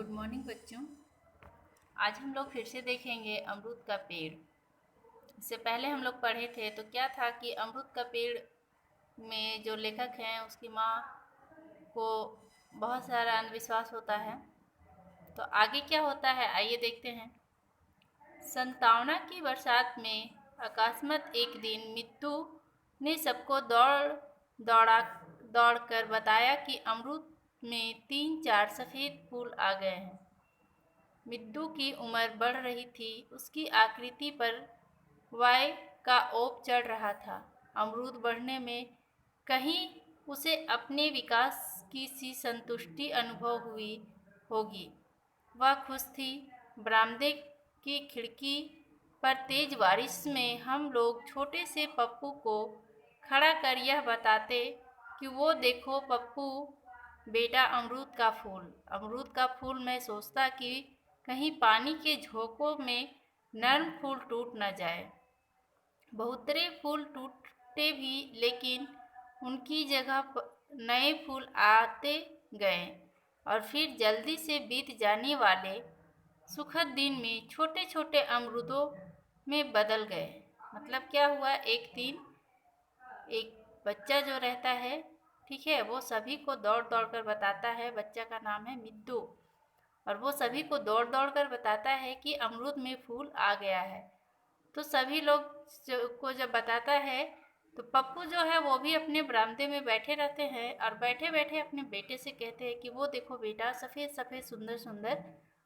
Good morning बच्चों। आज हम लोग फिर से देखेंगे अमरूद का पेड़। इससे पहले हम लोग पढ़े थे तो क्या था कि अमरूद का पेड़ में जो लेखक हैं उसकी माँ को बहुत सारा अंधविश्वास होता है। तो आगे क्या होता है आइए देखते हैं। संतावना की बरसात में अकस्मात एक दिन मिट्टू ने सबको दौड़ा दौड़कर बताया कि अमरूद में 3-4 सफ़ेद फूल आ गए हैं। मिट्टू की उम्र बढ़ रही थी, उसकी आकृति पर वाय का ओप चढ़ रहा था। अमरूद बढ़ने में कहीं उसे अपने विकास की सी संतुष्टि अनुभव हुई होगी। वह खुश थी। बरामदे की खिड़की पर तेज बारिश में हम लोग छोटे से पप्पू को खड़ा कर यह बताते कि वो देखो पप्पू बेटा अमरूद का फूल। मैं सोचता कि कहीं पानी के झोंकों में नर्म फूल टूट न जाए। बहुतरे फूल टूटे भी, लेकिन उनकी जगह नए फूल आते गए और फिर जल्दी से बीत जाने वाले सुखद दिन में छोटे छोटे अमरूदों में बदल गए। मतलब क्या हुआ, एक दिन एक बच्चा जो रहता है, ठीक है, वो सभी को दौड़ दौड़ कर बताता है। बच्चा का नाम है मिट्टू और वो सभी को दौड़ दौड़ कर बताता है कि अमरूद में फूल आ गया है। तो सभी लोग को जब बताता है तो पप्पू जो है वो भी अपने बरामदे में बैठे रहते हैं और बैठे बैठे अपने बेटे से कहते हैं कि वो देखो बेटा, सफ़ेद सफ़ेद सुंदर सुंदर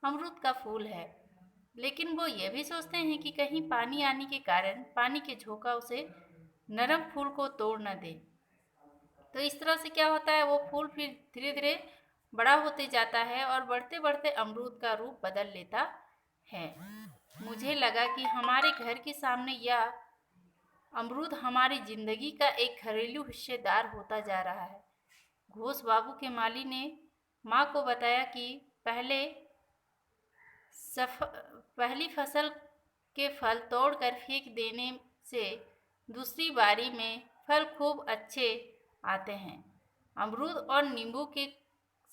अमरूद का फूल है। लेकिन वो ये भी सोचते हैं कि कहीं पानी आने के कारण पानी के झोंका उसे नरम फूल को तोड़ न दे। तो इस तरह से क्या होता है, वो फूल फिर धीरे धीरे बड़ा होते जाता है और बढ़ते बढ़ते अमरूद का रूप बदल लेता है। मुझे लगा कि हमारे घर के सामने यह अमरूद हमारी जिंदगी का एक घरेलू हिस्सेदार होता जा रहा है। घोष बाबू के माली ने माँ को बताया कि पहली फसल के फल तोड़कर फेंक देने से दूसरी बारी में फल खूब अच्छे आते हैं। अमरूद और नींबू के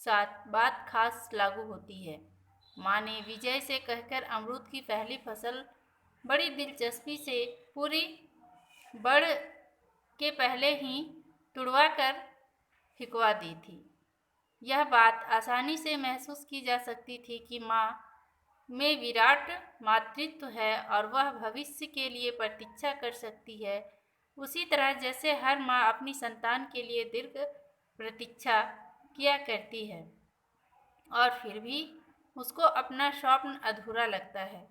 साथ बात खास लागू होती है। माँ ने विजय से कहकर अमरूद की पहली फसल बड़ी दिलचस्पी से पूरी बढ़ के पहले ही तुड़वा कर फिकवा दी थी। यह बात आसानी से महसूस की जा सकती थी कि माँ में विराट मातृत्व है और वह भविष्य के लिए प्रतीक्षा कर सकती है, उसी तरह जैसे हर माँ अपनी संतान के लिए दीर्घ प्रतीक्षा किया करती है और फिर भी उसको अपना स्वप्न अधूरा लगता है।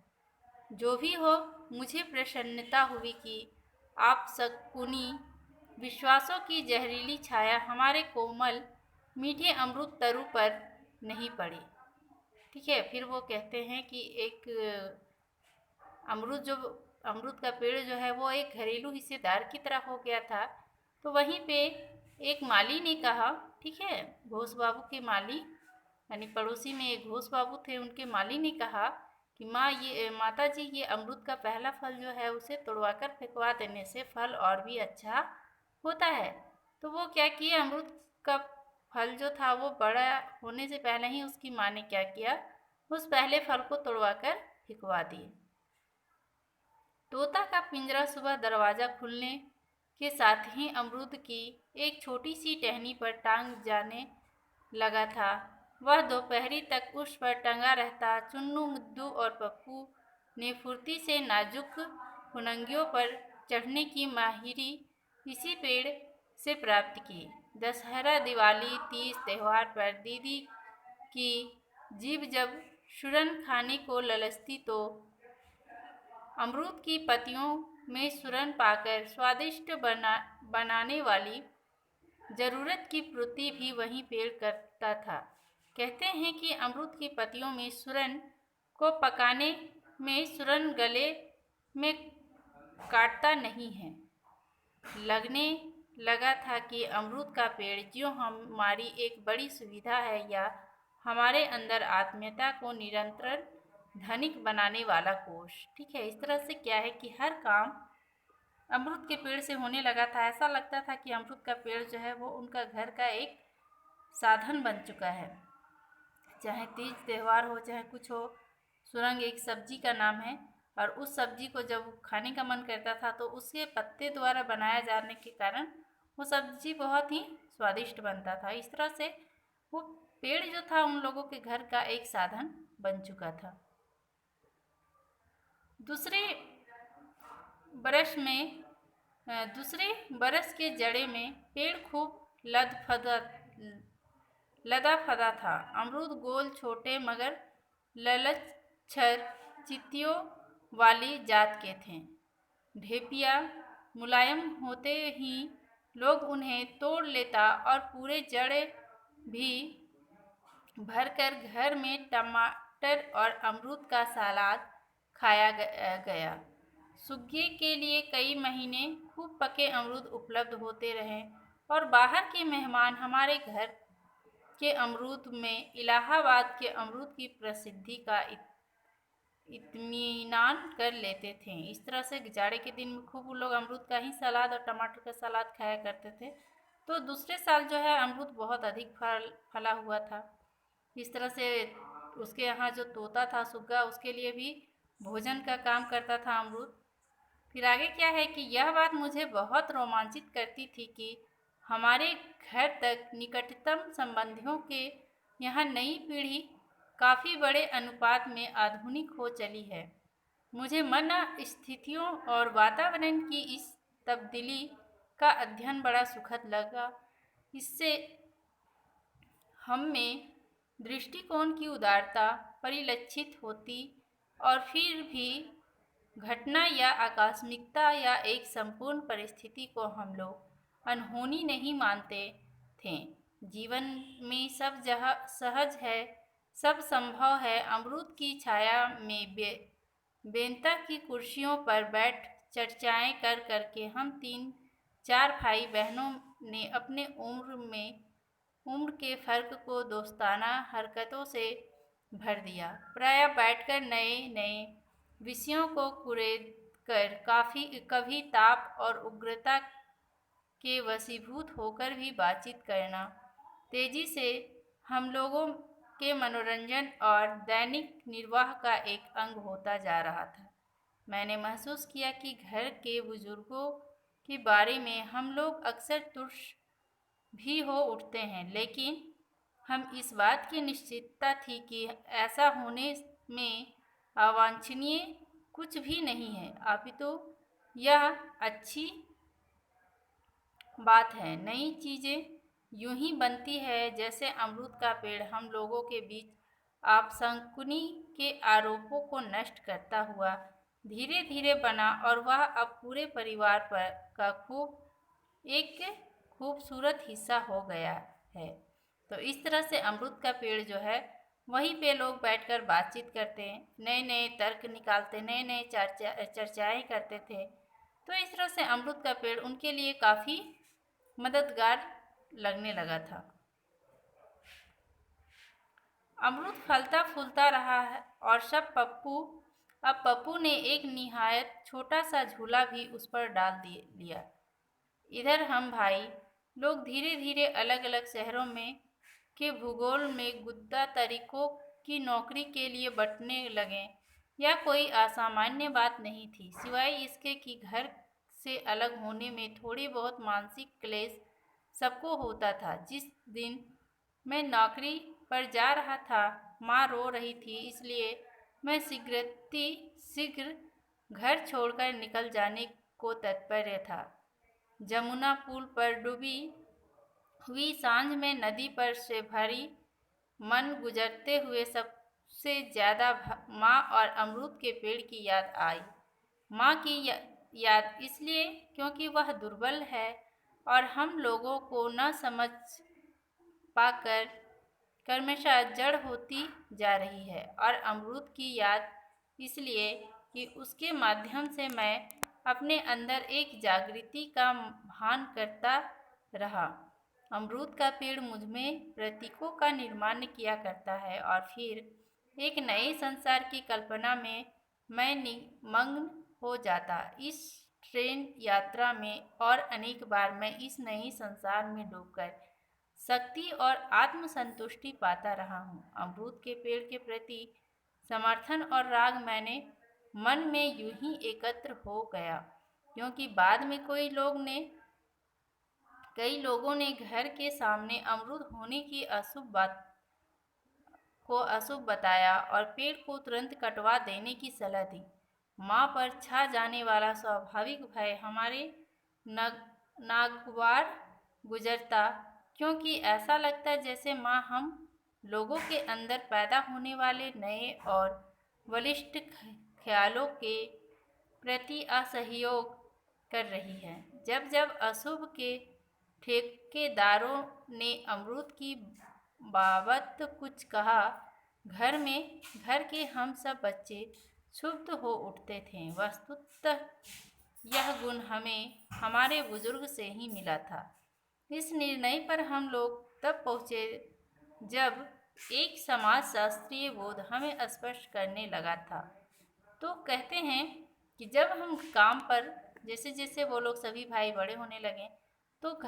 जो भी हो, मुझे प्रसन्नता हुई कि आप शकुनी विश्वासों की जहरीली छाया हमारे कोमल मीठे अमरूद तरु पर नहीं पड़ी। ठीक है, फिर वो कहते हैं कि एक अमरूद का पेड़ जो है वो एक घरेलू हिस्सेदार की तरह हो गया था। तो वहीं पे एक माली ने कहा, ठीक है, घोष बाबू के माली यानी पड़ोसी में एक घोष बाबू थे, उनके माली ने कहा कि माता जी, ये अमरूद का पहला फल जो है उसे तोड़वाकर फेंकवा देने से फल और भी अच्छा होता है। तो वो क्या किए, अमरूद का फल जो था वो बड़ा होने से पहले ही उसकी माँ ने क्या किया, उस पहले फल को तोड़वाकर फेंकवा दिए। तोता का पिंजरा सुबह दरवाज़ा खुलने के साथ ही अमरूद की एक छोटी सी टहनी पर टांग जाने लगा था। वह दोपहरी तक उस पर टंगा रहता। चुन्नू, मुद्दू और पप्पू ने फुर्ती से नाजुक फुनंगियों पर चढ़ने की माहिरी इसी पेड़ से प्राप्त की। दशहरा, दिवाली, तीज त्यौहार पर दीदी की जीभ जब सुरन खाने को ललचती तो अमरूद की पत्तियों में सुरन पाकर स्वादिष्ट बनाने वाली ज़रूरत की पूर्ति भी वही पेड़ करता था। कहते हैं कि अमरूद की पत्तियों में सुरन को पकाने में सुरन गले में काटता नहीं है। लगने लगा था कि अमरूद का पेड़ ज्यों हमारी एक बड़ी सुविधा है या हमारे अंदर आत्मीयता को निरंतर धनिक बनाने वाला कोष। ठीक है, इस तरह से क्या है कि हर काम अमरूद के पेड़ से होने लगा था। ऐसा लगता था कि अमरूद का पेड़ जो है वो उनका घर का एक साधन बन चुका है। चाहे तीज त्यौहार हो चाहे कुछ हो, सुरंग एक सब्जी का नाम है। और उस सब्जी को जब खाने का मन करता था तो उसके पत्ते द्वारा बनाया जाने के कारण वो सब्जी बहुत ही स्वादिष्ट बनता था। इस तरह से वो पेड़ जो था उन लोगों के घर का एक साधन बन चुका था। दूसरे बरस में दूसरे बरस के जड़े में पेड़ खूब लदा फदा था। अमरूद गोल छोटे मगर ललच्छर चित्तियों वाली जात के थे। ढेपिया मुलायम होते ही लोग उन्हें तोड़ लेता और पूरे जड़े भी भरकर घर में टमाटर और अमरूद का सलाद खाया गया। सूखे के लिए कई महीने खूब पके अमरूद उपलब्ध होते रहे और बाहर के मेहमान हमारे घर के अमरूद में इलाहाबाद के अमरूद की प्रसिद्धि का इत्मीनान कर लेते थे। इस तरह से जाड़े के दिन में खूब लोग अमरूद का ही सलाद और टमाटर का सलाद खाया करते थे। तो दूसरे साल जो है अमरूद बहुत अधिक फला हुआ था। इस तरह से उसके यहाँ जो तोता था सुग्गा, उसके लिए भी भोजन का काम करता था अमरूद। फिर आगे क्या है कि यह बात मुझे बहुत रोमांचित करती थी कि हमारे घर तक निकटतम संबंधियों के यहाँ नई पीढ़ी काफ़ी बड़े अनुपात में आधुनिक हो चली है। मुझे मन स्थितियों और वातावरण की इस तब्दीली का अध्ययन बड़ा सुखद लगा। इससे हम में दृष्टिकोण की उदारता परिलक्षित होती और फिर भी घटना या आकस्मिकता या एक संपूर्ण परिस्थिति को हम लोग अनहोनी नहीं मानते थे। जीवन में सब जहाँ सहज है, सब संभव है। अमरूद की छाया में बेंता की कुर्सियों पर बैठ चर्चाएं कर करके हम 3-4 भाई बहनों ने अपने उम्र के फर्क को दोस्ताना हरकतों से भर दिया। प्रायः बैठकर नए नए विषयों को कुरेद कर कभी ताप और उग्रता के वशीभूत होकर भी बातचीत करना तेजी से हम लोगों के मनोरंजन और दैनिक निर्वाह का एक अंग होता जा रहा था। मैंने महसूस किया कि घर के बुजुर्गों के बारे में हम लोग अक्सर तुष्ट भी हो उठते हैं, लेकिन हम इस बात की निश्चितता थी कि ऐसा होने में अवांछनीय कुछ भी नहीं है, अपितु यह अच्छी बात है। नई चीज़ें यूं ही बनती है जैसे अमरूद का पेड़ हम लोगों के बीच आपशंकुनी के आरोपों को नष्ट करता हुआ धीरे धीरे बना और वह अब पूरे परिवार पर का एक खूबसूरत हिस्सा हो गया है। तो इस तरह से अमरूद का पेड़ जो है वहीं पे लोग बैठकर बातचीत करते हैं, नए नए तर्क निकालते, नए नए चर्चाएँ करते थे। तो इस तरह से अमरूद का पेड़ उनके लिए काफ़ी मददगार लगने लगा था। अमरूद फलता फूलता रहा है और अब पप्पू ने एक निहायत छोटा सा झूला भी उस पर डाल लिया। इधर हम भाई लोग धीरे धीरे अलग अलग शहरों में के भूगोल में गुद्दा तरीकों की नौकरी के लिए बंटने लगे। यह कोई असामान्य बात नहीं थी, सिवाय इसके कि घर से अलग होने में थोड़ी बहुत मानसिक क्लेश सबको होता था। जिस दिन मैं नौकरी पर जा रहा था, माँ रो रही थी, इसलिए मैं शीघ्र घर छोड़कर निकल जाने को तत्पर था। जमुना पुल पर डूबी हुई सांझ में नदी पर से भरी मन गुजरते हुए सबसे ज़्यादा माँ और अमरूद के पेड़ की याद आई। माँ की याद इसलिए क्योंकि वह दुर्बल है और हम लोगों को न समझ पाकर क्रमशः जड़ होती जा रही है, और अमरूद की याद इसलिए कि उसके माध्यम से मैं अपने अंदर एक जागृति का भान करता रहा। अमरूद का पेड़ मुझमें प्रतीकों का निर्माण किया करता है और फिर एक नए संसार की कल्पना में मैं मग्न हो जाता। इस ट्रेन यात्रा में और अनेक बार मैं इस नए संसार में डूबकर शक्ति और आत्मसंतुष्टि पाता रहा हूँ। अमरूद के पेड़ के प्रति समर्थन और राग मैंने मन में यूं ही एकत्र हो गया, क्योंकि बाद में कई लोगों ने घर के सामने अमरूद होने की अशुभ बताया और पेड़ को तुरंत कटवा देने की सलाह दी। माँ पर छा जाने वाला स्वाभाविक भय हमारे नागवार गुजरता, क्योंकि ऐसा लगता जैसे माँ हम लोगों के अंदर पैदा होने वाले नए और बलिष्ठ ख्यालों के प्रति असहयोग कर रही है। जब जब अशुभ के ठेकेदारों ने अमरूद की बाबत कुछ कहा, घर के हम सब बच्चे क्षुब्ध हो उठते थे। वस्तुतः यह गुण हमें हमारे बुजुर्ग से ही मिला था। इस निर्णय पर हम लोग तब पहुँचे जब एक समाजशास्त्रीय बोध हमें स्पष्ट करने लगा था। तो कहते हैं कि जब हम काम पर जैसे जैसे वो लोग सभी भाई बड़े होने लगे तो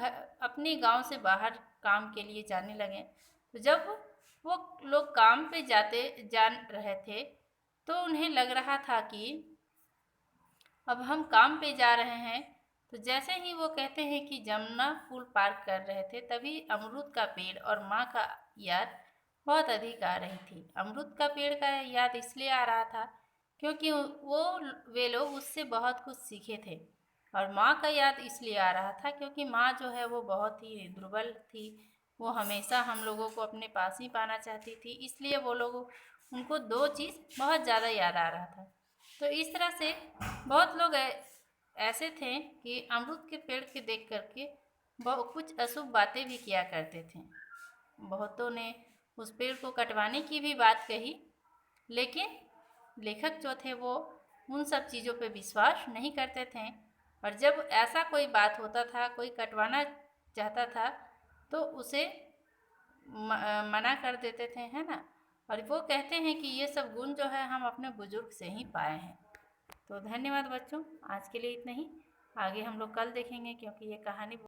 अपने गांव से बाहर काम के लिए जाने लगे, तो जब वो लोग काम पे जान रहे थे तो उन्हें लग रहा था कि अब हम काम पे जा रहे हैं। तो जैसे ही वो कहते हैं कि जमुना पुल पार कर रहे थे, तभी अमरूद का पेड़ और माँ का याद बहुत अधिक आ रही थी। अमरूद का पेड़ का याद इसलिए आ रहा था क्योंकि वे लोग उससे बहुत कुछ सीखे थे, और माँ का याद इसलिए आ रहा था क्योंकि माँ जो है वो बहुत ही दुर्बल थी। वो हमेशा हम लोगों को अपने पास ही पाना चाहती थी, इसलिए उनको दो चीज़ बहुत ज़्यादा याद आ रहा था। तो इस तरह से बहुत लोग ऐसे थे कि अमरूद के पेड़ के देख करके कुछ अशुभ बातें भी किया करते थे। बहुतों ने उस पेड़ को कटवाने की भी बात कही, लेकिन लेखक जो थे वो उन सब चीज़ों पे विश्वास नहीं करते थे, और जब ऐसा कोई बात होता था, कोई कटवाना चाहता था तो उसे मना कर देते थे, है ना। और वो कहते हैं कि ये सब गुण जो है हम अपने बुजुर्ग से ही पाए हैं। तो धन्यवाद बच्चों, आज के लिए इतना ही। आगे हम लोग कल देखेंगे, क्योंकि ये कहानी